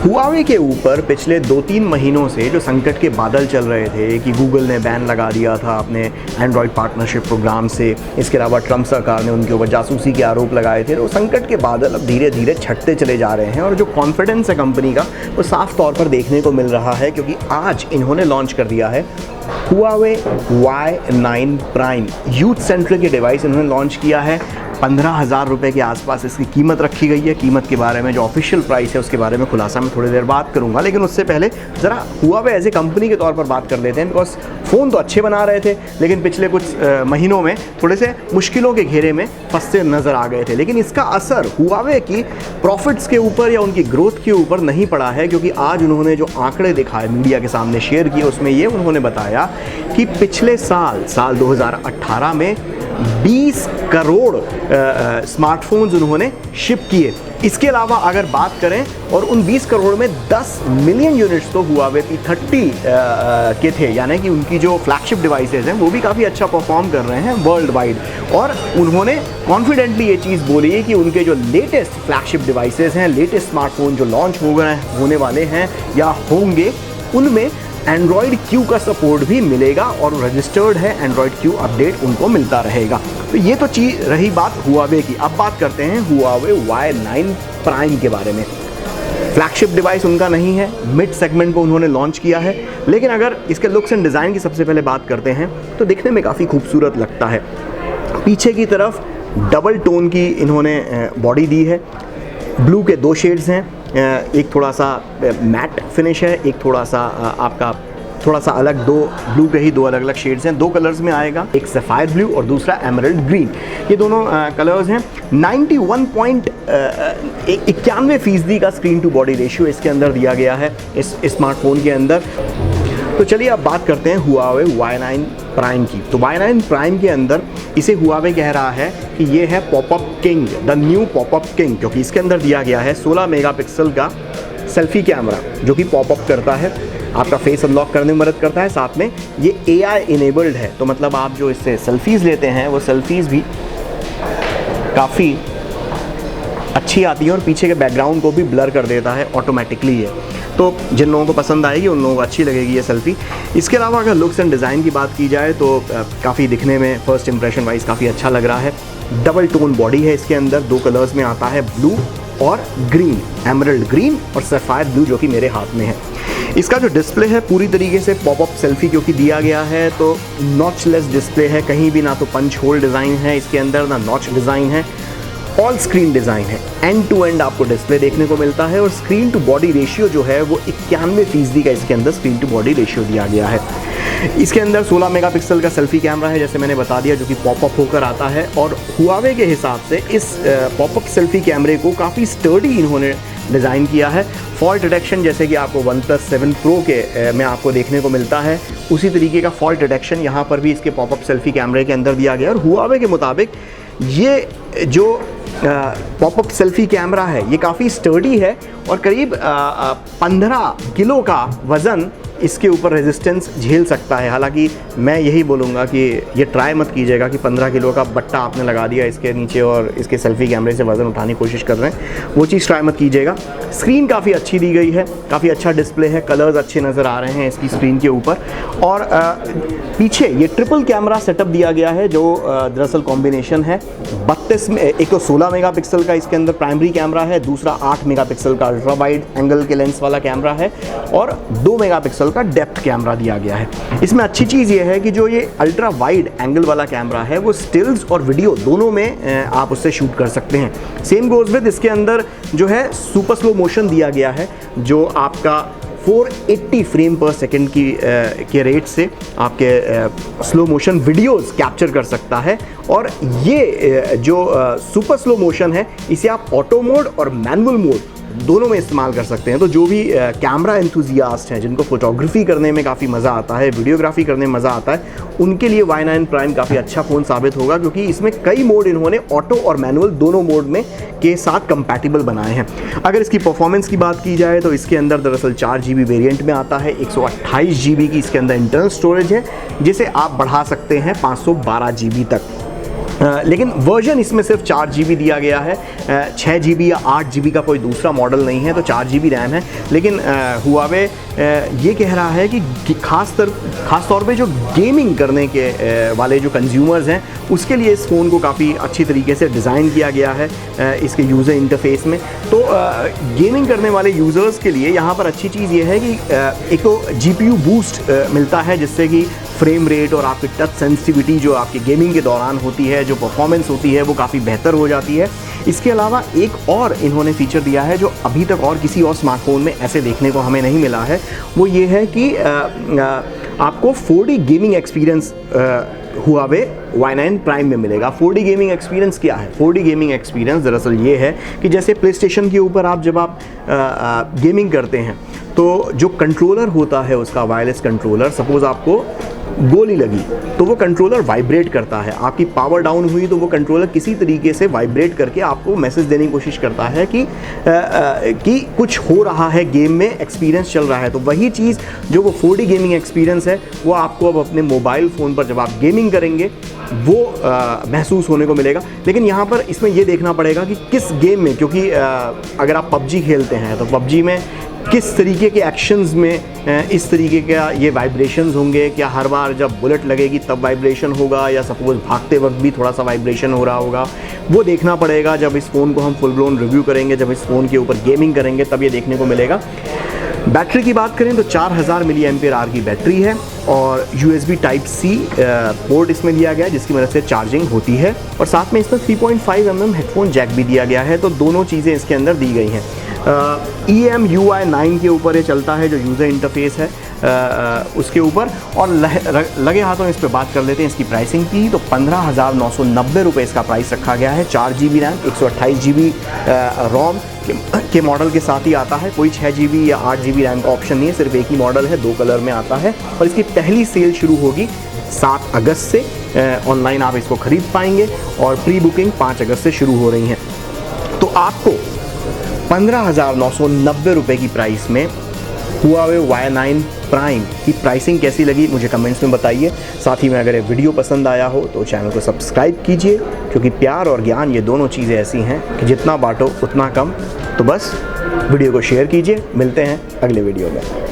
Huawei के ऊपर पिछले 2-3 महीनों से जो संकट के बादल चल रहे थे कि गूगल ने बैन लगा दिया था अपने एंड्रॉयड पार्टनरशिप प्रोग्राम से, इसके अलावा ट्रंप सरकार ने उनके ऊपर जासूसी के आरोप लगाए थे, तो संकट के बादल अब धीरे धीरे छटते चले जा रहे हैं और जो कॉन्फिडेंस है कंपनी का वो साफ तौर पर देखने को मिल रहा है, क्योंकि आज इन्होंने लॉन्च कर दिया है Huawei Y9 prime. Youth centric ये डिवाइस इन्होंने लॉन्च किया है। 15,000 रुपये के आसपास इसकी कीमत रखी गई है। कीमत के बारे में जो ऑफिशियल प्राइस है उसके बारे में खुलासा मैं थोड़ी देर बात करूंगा, लेकिन उससे पहले ज़रा हुआवे एज ए कंपनी के तौर पर बात कर लेते हैं। बिकॉज फ़ोन तो अच्छे बना रहे थे, लेकिन पिछले कुछ महीनों में थोड़े से मुश्किलों के घेरे में फंसते नज़र आ गए थे। लेकिन इसका असर हुआवे की प्रॉफिट्स के ऊपर या उनकी ग्रोथ के ऊपर नहीं पड़ा है, क्योंकि आज उन्होंने जो आंकड़े दिखाए मीडिया के सामने शेयर किए उसमें ये उन्होंने बताया कि पिछले साल 2018 में 20 करोड़ स्मार्टफोन्स उन्होंने शिप किए। इसके अलावा अगर बात करें और उन 20 करोड़ में 10 मिलियन यूनिट्स तो हुआवे P30 के थे, यानी कि उनकी जो फ्लैगशिप डिवाइसेज हैं वो भी काफ़ी अच्छा परफॉर्म कर रहे हैं वर्ल्ड वाइड। और उन्होंने कॉन्फिडेंटली ये चीज़ बोली है कि उनके जो लेटेस्ट फ्लैगशिप डिवाइसेज हैं, लेटेस्ट स्मार्टफोन जो लॉन्च होने वाले हैं या होंगे, उनमें एंड्रॉयड Q का सपोर्ट भी मिलेगा और रजिस्टर्ड है एंड्रॉयड Q अपडेट उनको मिलता रहेगा। तो ये तो चीज़ रही बात हुआवे की। अब बात करते हैं हुआवे Y9 प्राइम के बारे में। फ्लैगशिप डिवाइस उनका नहीं है, मिड सेगमेंट को उन्होंने लॉन्च किया है, लेकिन अगर इसके लुक्स एंड डिज़ाइन की सबसे पहले बात करते हैं तो दिखने में काफ़ी खूबसूरत लगता है। पीछे की तरफ डबल टोन की इन्होंने बॉडी दी है। ब्लू के 2 शेड्स हैं, एक थोड़ा सा मैट फिनिश है, एक थोड़ा सा आपका थोड़ा सा अलग, 2 ब्लू के ही 2 अलग अलग शेड्स हैं। 2 कलर्स में आएगा, एक सफ़ायर ब्लू और दूसरा एमरल्ड ग्रीन। ये दोनों कलर्स हैं। 91.91% का स्क्रीन टू बॉडी रेशियो इसके अंदर दिया गया है इस स्मार्टफोन के अंदर। तो चलिए अब बात करते हैं हुआवे Y9 प्राइम की। तो Y9 प्राइम के अंदर इसे हुआवे कह रहा है कि ये है popup king, the new popup king, क्योंकि इसके अंदर दिया गया है 16 मेगापिक्सल का सेल्फी कैमरा जो कि पॉपअप करता है, आपका फेस अनलॉक करने में मदद करता है। साथ में ये AI इनेबल्ड है, तो मतलब आप जो इससे सेल्फीज़ लेते हैं वो सेल्फीज़ भी काफ़ी अच्छी आती है और पीछे के बैकग्राउंड को भी ब्लर कर देता है ऑटोमेटिकली है। तो जिन लोगों को पसंद आएगी उन लोगों को अच्छी लगेगी ये सेल्फ़ी। इसके अलावा अगर लुक्स एंड डिज़ाइन की बात की जाए तो काफ़ी दिखने में फर्स्ट इंप्रेशन वाइज काफ़ी अच्छा लग रहा है। डबल टोन बॉडी है इसके अंदर, 2 कलर्स में आता है, ब्लू और ग्रीन, एमरल्ड ग्रीन और सफ़ायर ब्लू जो कि मेरे हाथ में है। इसका जो डिस्प्ले है पूरी तरीके से पॉपअप सेल्फी क्योंकि दिया गया है, तो नॉचलेस डिस्प्ले है, कहीं भी ना तो पंच होल डिज़ाइन है इसके अंदर, ना नॉच डिज़ाइन है, ऑल स्क्रीन डिज़ाइन है। एंड टू एंड आपको डिस्प्ले देखने को मिलता है और स्क्रीन टू बॉडी रेशियो जो है वो 91% का इसके अंदर स्क्रीन टू बॉडी रेशियो दिया गया है। इसके अंदर 16 मेगापिक्सल का सेल्फी कैमरा है जैसे मैंने बता दिया, जो कि पॉपअप होकर आता है। और हुआवे के हिसाब से इस पॉपअप सेल्फी कैमरे को काफ़ी स्टर्डी इन्होंने डिज़ाइन किया है। फॉल्ट डिटेक्शन जैसे कि आपको OnePlus 7 Pro के में आपको देखने को मिलता है, उसी तरीके का फॉल्ट डिटेक्शन यहाँ पर भी इसके पॉपअप सेल्फी कैमरे के अंदर दिया गया। और हुआवे के मुताबिक ये जो पॉपअप सेल्फी कैमरा है ये काफ़ी स्टर्डी है और करीब 15 किलो का वज़न इसके ऊपर रेजिस्टेंस झेल सकता है। हालांकि मैं यही बोलूँगा कि ये ट्राई मत कीजिएगा कि 15 किलो का बट्टा आपने लगा दिया इसके नीचे और इसके सेल्फी कैमरे से वज़न उठाने की कोशिश कर रहे हैं, वो चीज़ ट्राई मत कीजिएगा। स्क्रीन काफ़ी अच्छी दी गई है, काफ़ी अच्छा डिस्प्ले है, कलर्स अच्छे नज़र आ रहे हैं इसकी स्क्रीन के ऊपर। और पीछे ये ट्रिपल कैमरा सेटअप दिया गया है जो दरअसल कॉम्बिनेशन है 32 में, एक तो 16 मेगापिक्सल का इसके अंदर प्राइमरी कैमरा है, दूसरा 8 मेगापिक्सल का अल्ट्रा वाइड एंगल के लेंस वाला कैमरा है और 2 मेगापिक्सल का डेप्थ कैमरा दिया गया है। इसमें अच्छी चीज़ ये है कि जो ये अल्ट्रा वाइड एंगल वाला कैमरा है वो स्टिल्स और वीडियो दोनों में आप उससे शूट कर सकते हैं। सेम गोज़ विद इसके अंदर जो है सुपर स्लो मोशन दिया गया है जो आपका 480 फ्रेम पर सेकेंड के रेट से आपके स्लो मोशन वीडियोस कैप्चर कर सकता है। और ये जो सुपर स्लो मोशन है इसे आप ऑटो मोड और मैनुअल मोड दोनों में इस्तेमाल कर सकते हैं। तो जो भी कैमरा एंथुजियास्ट हैं, जिनको फोटोग्राफी करने में काफ़ी मज़ा आता है, वीडियोग्राफी करने में मज़ा आता है, उनके लिए Y9 प्राइम काफ़ी अच्छा फ़ोन साबित होगा, क्योंकि इसमें कई मोड इन्होंने ऑटो और मैनुअल दोनों मोड में के साथ कंपैटिबल बनाए हैं। अगर इसकी परफॉर्मेंस की बात की जाए तो इसके अंदर दरअसल 4 GB वेरिएंट में आता है, 128 GB की इसके अंदर इंटरनल स्टोरेज है, जिसे आप बढ़ा सकते हैं 512 GB तक। लेकिन वर्जन इसमें सिर्फ 4 GB दिया गया है, 6 GB या 8 GB का कोई दूसरा मॉडल नहीं है, तो 4 GB रैम है। लेकिन हुआवे ये कह रहा है कि खास तौर पे जो गेमिंग करने के वाले जो कंज्यूमर्स हैं, उसके लिए इस फ़ोन को काफ़ी अच्छी तरीके से डिज़ाइन किया गया है इसके यूज़र इंटरफेस में। तो गेमिंग करने वाले यूज़र्स के लिए यहाँ पर अच्छी चीज़ ये है कि एक तो GPU बूस्ट मिलता है, जिससे कि फ्रेम रेट और आपकी टच सेंसिटिविटी जो आपकी गेमिंग के दौरान होती है, जो परफॉर्मेंस होती है, वो काफ़ी बेहतर हो जाती है। इसके अलावा एक और इन्होंने फीचर दिया है जो अभी तक और किसी और स्मार्टफोन में ऐसे देखने को हमें नहीं मिला है, वो ये है कि आपको 4D gaming experience Huawei Y9 prime में मिलेगा। 4D गेमिंग एक्सपीरियंस क्या है? 4D गेमिंग एक्सपीरियंस दरअसल ये है कि जैसे प्ले स्टेशन के ऊपर जब आप गेमिंग करते हैं, तो जो कंट्रोलर होता है उसका वायरलेस कंट्रोलर, सपोज़ आपको गोली लगी तो वो कंट्रोलर वाइब्रेट करता है, आपकी पावर डाउन हुई तो वो कंट्रोलर किसी तरीके से वाइब्रेट करके आपको मैसेज देने की कोशिश करता है कि कुछ हो रहा है गेम में, एक्सपीरियंस चल रहा है। तो वही चीज़ जो वो 4D गेमिंग एक्सपीरियंस है, वो आपको अब अपने मोबाइल फ़ोन पर जब आप गेमिंग करेंगे वो महसूस होने को मिलेगा। लेकिन यहाँ पर इसमें ये देखना पड़ेगा कि किस गेम में, क्योंकि अगर आप PUBG खेलते हैं तो PUBG में किस तरीके के एक्शंस में इस तरीके का ये वाइब्रेशंस होंगे। क्या हर बार जब बुलेट लगेगी तब वाइब्रेशन होगा, या सपोज़ भागते वक्त भी थोड़ा सा वाइब्रेशन हो रहा होगा, वो देखना पड़ेगा। जब इस फ़ोन को हम फुल ब्लोन रिव्यू करेंगे, जब इस फ़ोन के ऊपर गेमिंग करेंगे, तब ये देखने को मिलेगा। बैटरी की बात करें तो 4000 mAh की बैटरी है और USB Type-C पोर्ट इसमें दिया गया है, जिसकी मदद से चार्जिंग होती है, और साथ में इसमें 3.5 mm हेडफोन जैक भी दिया गया है। तो दोनों चीज़ें इसके अंदर दी गई हैं। EMUI 9 के ऊपर ये चलता है, जो यूज़र इंटरफेस है उसके ऊपर। और लगे हाथों इस पर बात कर लेते हैं इसकी प्राइसिंग की। तो 15,990 रुपये इसका प्राइस रखा गया है। 4 GB रैम, 128 GB रोम के मॉडल के साथ ही आता है। कोई 6 GB या 8 GB रैम का ऑप्शन नहीं है, सिर्फ एक ही मॉडल है, 2 कलर में आता है। और इसकी पहली सेल शुरू होगी 7 अगस्त से। ऑनलाइन आप इसको खरीद पाएंगे और प्री बुकिंग 5 अगस्त से शुरू हो रही है। तो आपको 15,990 रुपये की प्राइस में हुआवे Y9 प्राइम की प्राइसिंग कैसी लगी मुझे कमेंट्स में बताइए। साथ ही में अगर ये वीडियो पसंद आया हो तो चैनल को सब्सक्राइब कीजिए, क्योंकि प्यार और ज्ञान ये दोनों चीज़ें ऐसी हैं कि जितना बांटो उतना कम। तो बस वीडियो को शेयर कीजिए। मिलते हैं अगले वीडियो में।